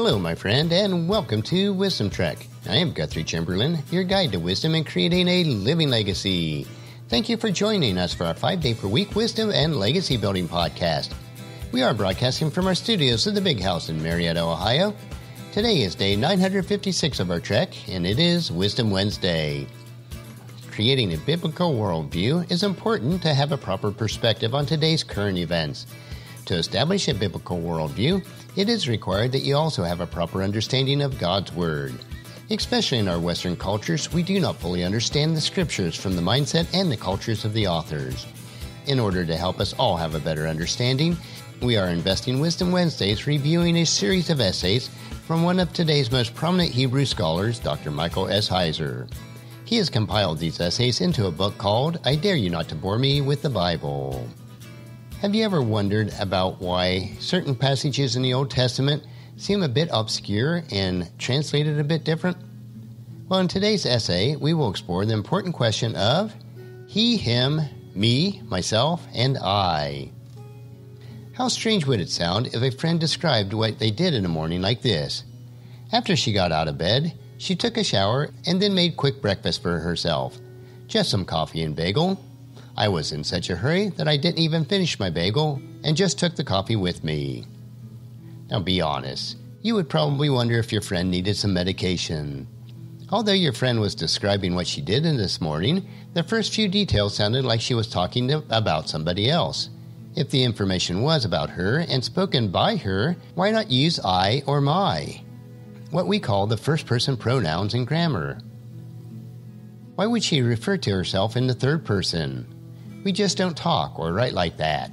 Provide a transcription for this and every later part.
Hello, my friend, and welcome to Wisdom Trek. I am Guthrie Chamberlain, your guide to wisdom and creating a living legacy. Thank you for joining us for our 5-day-per-week wisdom and legacy building podcast. We are broadcasting from our studios at the Big House in Marietta, Ohio. Today is day 956 of our trek, and it is Wisdom Wednesday. Creating a biblical worldview is important to have a proper perspective on today's current events. To establish a biblical worldview, it is required that you also have a proper understanding of God's Word. Especially in our Western cultures, we do not fully understand the Scriptures from the mindset and the cultures of the authors. In order to help us all have a better understanding, we are investing Wisdom Wednesdays reviewing a series of essays from one of today's most prominent Hebrew scholars, Dr. Micheal S. Heiser. He has compiled these essays into a book called I Dare You Not to Bore Me with the Bible. Have you ever wondered about why certain passages in the Old Testament seem a bit obscure and translated a bit different? Well, in today's essay, we will explore the important question of he, him, me, myself, and I. How strange would it sound if a friend described what they did in a morning like this? After she got out of bed, she took a shower and then made quick breakfast for herself. Just some coffee and bagel. I was in such a hurry that I didn't even finish my bagel and just took the coffee with me. Now be honest, you would probably wonder if your friend needed some medication. Although your friend was describing what she did in this morning, the first few details sounded like she was talking about somebody else. If the information was about her and spoken by her, why not use I or my? What we call the first-person pronouns in grammar. Why would she refer to herself in the third person? We just don't talk or write like that.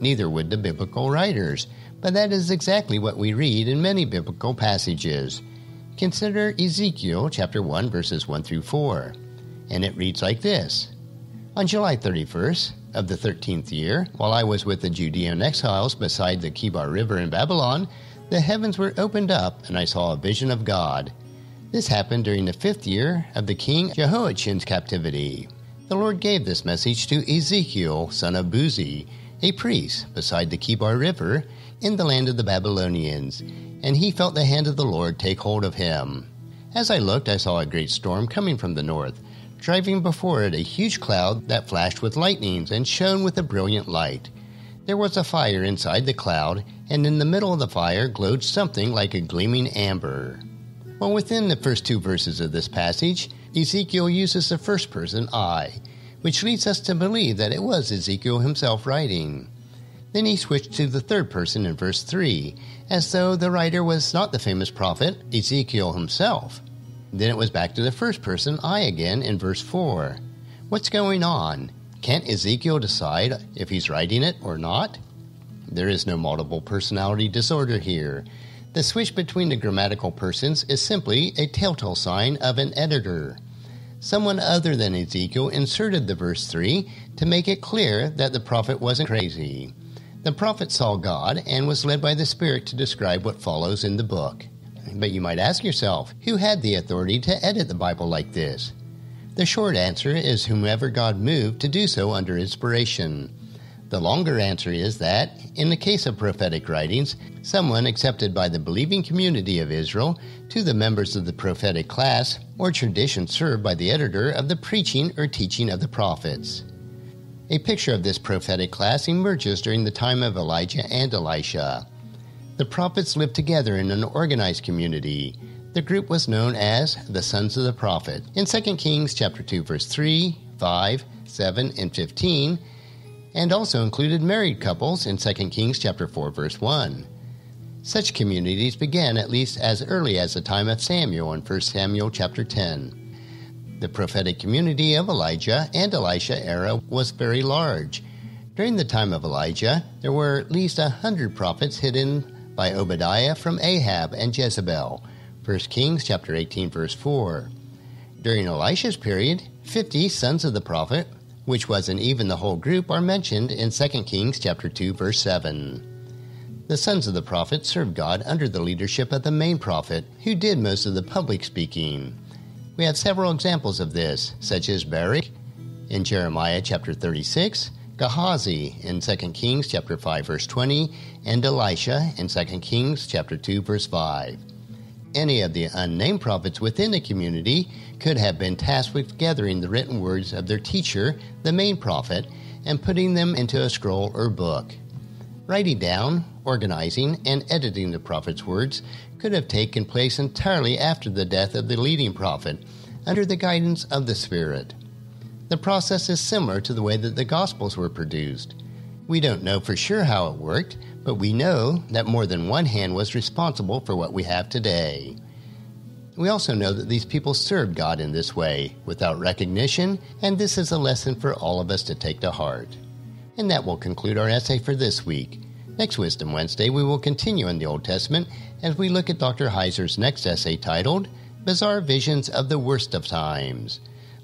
Neither would the biblical writers, but that is exactly what we read in many biblical passages. Consider Ezekiel chapter 1, verses 1 through 4, and it reads like this. On July 31st of the 13th year, while I was with the Judean exiles beside the Kibar River in Babylon, the heavens were opened up, and I saw a vision of God. This happened during the 5th year of the king Jehoiachin's captivity. The Lord gave this message to Ezekiel, son of Buzi, a priest, beside the Kibar River, in the land of the Babylonians, and he felt the hand of the Lord take hold of him. As I looked, I saw a great storm coming from the north, driving before it a huge cloud that flashed with lightnings and shone with a brilliant light. There was a fire inside the cloud, and in the middle of the fire glowed something like a gleaming amber. Well, within the first two verses of this passage, Ezekiel uses the first person, I, which leads us to believe that it was Ezekiel himself writing. Then he switched to the third person in verse 3, as though the writer was not the famous prophet, Ezekiel himself. Then it was back to the first person, I again, in verse 4. What's going on? Can't Ezekiel decide if he's writing it or not? There is no multiple personality disorder here. The switch between the grammatical persons is simply a telltale sign of an editor. Someone other than Ezekiel inserted the verse 3 to make it clear that the prophet wasn't crazy. The prophet saw God and was led by the Spirit to describe what follows in the book. But you might ask yourself, who had the authority to edit the Bible like this? The short answer is whomever God moved to do so under inspiration. The longer answer is that, in the case of prophetic writings, someone accepted by the believing community of Israel to the members of the prophetic class or tradition served by the editor of the preaching or teaching of the prophets. A picture of this prophetic class emerges during the time of Elijah and Elisha. The prophets lived together in an organized community. The group was known as the Sons of the Prophet in 2 Kings chapter 2, verse 3, 5, 7, and 15, and also included married couples in 2 Kings chapter 4, verse 1. Such communities began at least as early as the time of Samuel in 1 Samuel chapter 10. The prophetic community of Elijah and Elisha era was very large. During the time of Elijah, there were at least 100 prophets hidden by Obadiah from Ahab and Jezebel, 1 Kings chapter 18, verse 4. During Elisha's period, 50 sons of the prophet, which wasn't even the whole group, are mentioned in 2 Kings chapter 2, verse 7. The sons of the prophet served God under the leadership of the main prophet, who did most of the public speaking. We have several examples of this, such as Baruch in Jeremiah chapter 36 Gehazi in 2 Kings chapter 5 verse 20, and Elisha in 2 Kings chapter 2 verse 5. Any of the unnamed prophets within a community could have been tasked with gathering the written words of their teacher, the main prophet, and putting them into a scroll or book. Writing down, organizing, and editing the prophet's words could have taken place entirely after the death of the leading prophet, under the guidance of the Spirit. The process is similar to the way that the Gospels were produced. We don't know for sure how it worked, but we know that more than one hand was responsible for what we have today. We also know that these people served God in this way, without recognition, and this is a lesson for all of us to take to heart. And that will conclude our essay for this week. Next Wisdom Wednesday, we will continue in the Old Testament as we look at Dr. Heiser's next essay titled, Bizarre Visions of the Worst of Times.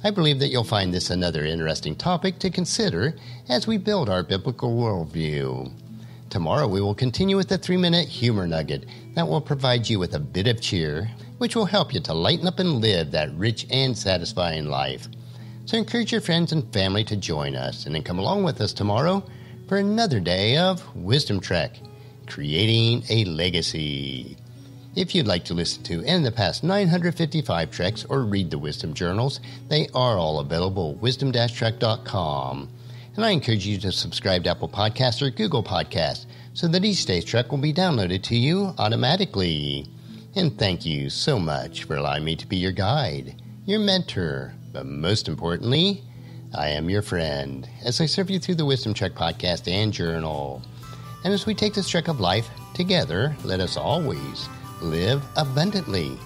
I believe that you'll find this another interesting topic to consider as we build our biblical worldview. Tomorrow we will continue with the 3-minute humor nugget that will provide you with a bit of cheer, which will help you to lighten up and live that rich and satisfying life. So encourage your friends and family to join us, and then come along with us tomorrow for another day of Wisdom Trek, Creating a Legacy. If you'd like to listen to any of the past 955 treks or read the Wisdom Journals, they are all available at wisdom-trek.com. And I encourage you to subscribe to Apple Podcasts or Google Podcasts so that each day's trek will be downloaded to you automatically. And thank you so much for allowing me to be your guide, your mentor, but most importantly, I am your friend as I serve you through the Wisdom Trek podcast and journal. And as we take this trek of life together, let us always live abundantly,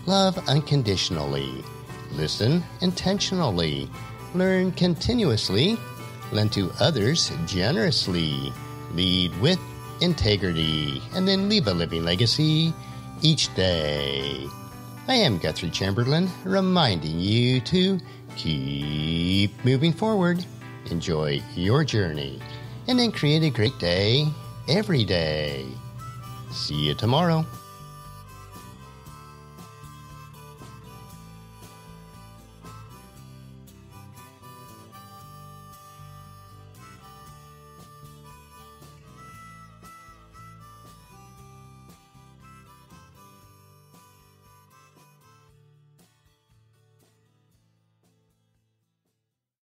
love unconditionally, listen intentionally, learn continuously, lend to others generously, lead with integrity, and then leave a living legacy each day. I am Guthrie Chamberlain, reminding you to keep moving forward, enjoy your journey, and then create a great day every day. See you tomorrow.